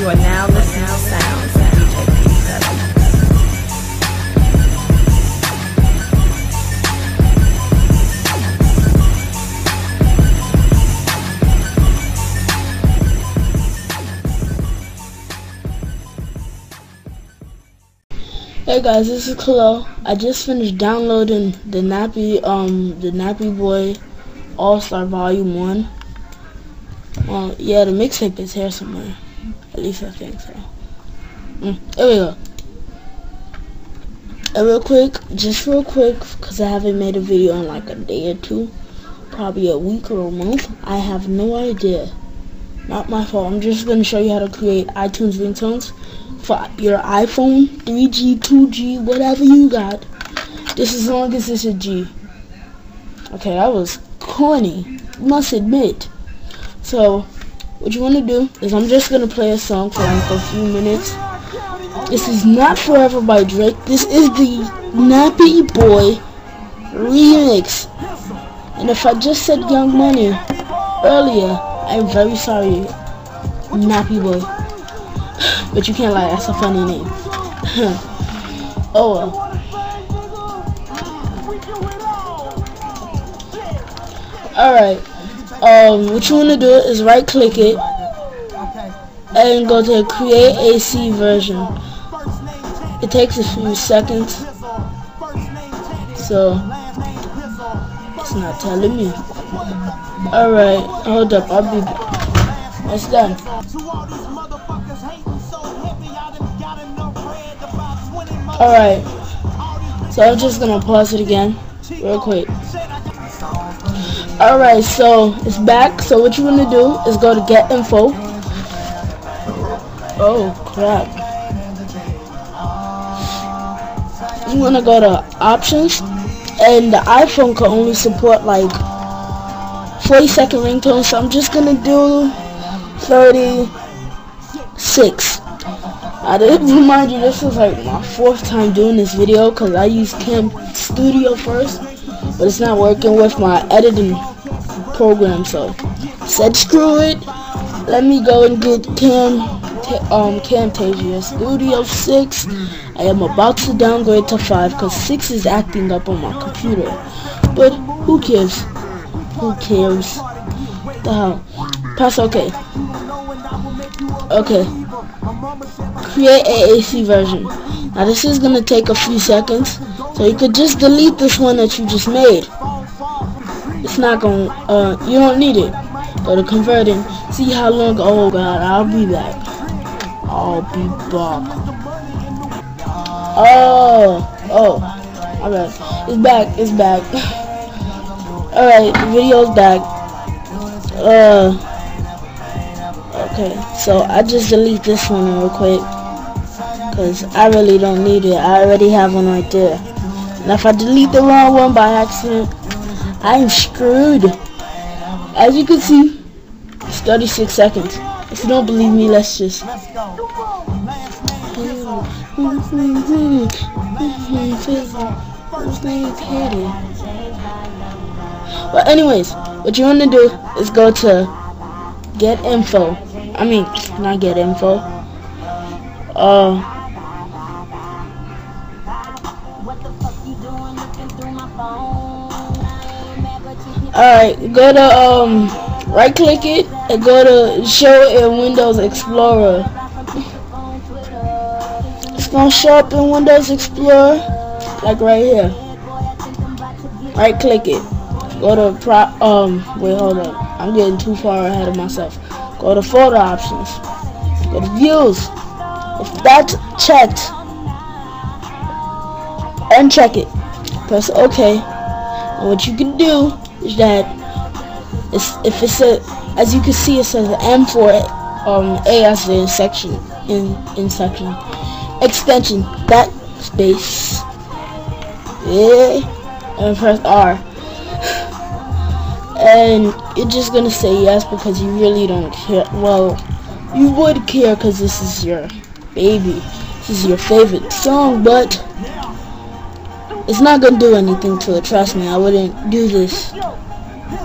are now listening to sounds of DJ P7. Hey guys, this is Khalil. I just finished downloading the Nappy Boy All-Star Volume 1. Well, yeah, the mixtape is here somewhere. At least I think so. Here we go. And real quick, because I haven't made a video in like a day or two, probably a week or a month, I have no idea. Not my fault. I'm just going to show you how to create iTunes ringtones for your iPhone, 3G, 2G, whatever you got. This is as long as it's a G. Okay, that was corny, must admit. So, what you want to do is I'm just going to play a song for like a few minutes. This is not Forever by Drake. This is the Nappy Boy remix. And if I just said Young Money earlier, I'm very sorry, Nappy Boy. But you can't lie, that's a funny name. Oh well. Alright. What you wanna do is right click it and go to create AC version. It takes a few seconds. So it's not telling me. Alright, hold up, I'll be back. It's done. Alright, so I'm just gonna pause it again real quick. Alright, so it's back. So what you wanna do is go to get info. Oh crap. You wanna go to options, and the iPhone can only support like 40-second ringtones, so I'm just gonna do 36. I did remind you, this is like my 4th time doing this video because I used Cam Studio first, but it's not working with my editing program, so said screw it. Let me go and get Camtasia Studio 6. I am about to downgrade to 5 because 6 is acting up on my computer, but who cares? Who cares? The hell? Press OK. Okay. Create AAC version. Now this is gonna take a few seconds, so you could just delete this one that you just made. It's not gonna, you don't need it. Go to converting. See how long, oh god, I'll be back. I'll be back. Oh, alright. It's back. Alright, the video's back. Okay, so I just delete this one real quick because I really don't need it. I already have one right there. And if I delete the wrong one by accident, I'm screwed. As you can see, it's 36 seconds. If you don't believe me, let's just. But anyways, what you want to do is go to get info. I mean, not get info. Alright, go to right click it and go to show in Windows Explorer. It's gonna show up in Windows Explorer like right here. Right click it. Go to wait, hold up. I'm getting too far ahead of myself. Go to photo options. Go to views. If that's checked, uncheck it. Press OK. And what you can do is that if it says, as you can see, it says M for A as the section in section extension backspace. Yeah, and press R. And you're just gonna say yes because you really don't care. Well, you would care because this is your baby. This is your favorite song, but it's not gonna do anything to it. Trust me, I wouldn't do this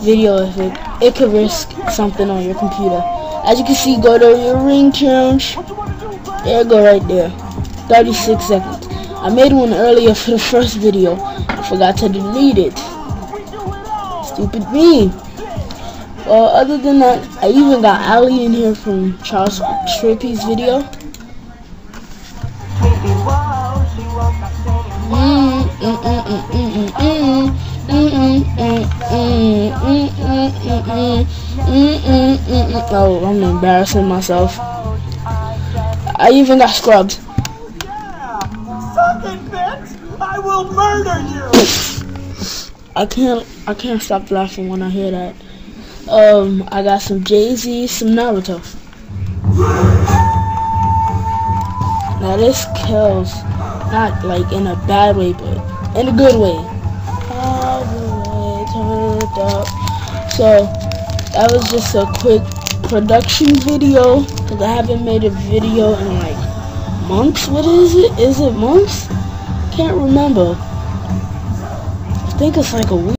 video if it could risk something on your computer. As you can see, go to your ringtones. There you go, right there. 36 seconds. I made one earlier for the first video. I forgot to delete it. Stupid me. Well, other than that, I even got Ali in here from Charles Trippy's video. Oh, I'm embarrassing myself. I even got scrubs. Yeah, suck it, bitch! I will murder you. I can't stop laughing when I hear that. I got some Jay-Z, some Naruto. Now this kills, not like in a bad way, but in a good way. All the way turned up. So that was just a quick production video, because I haven't made a video in like months. What is it? Is it months? Can't remember. I think it's like a week.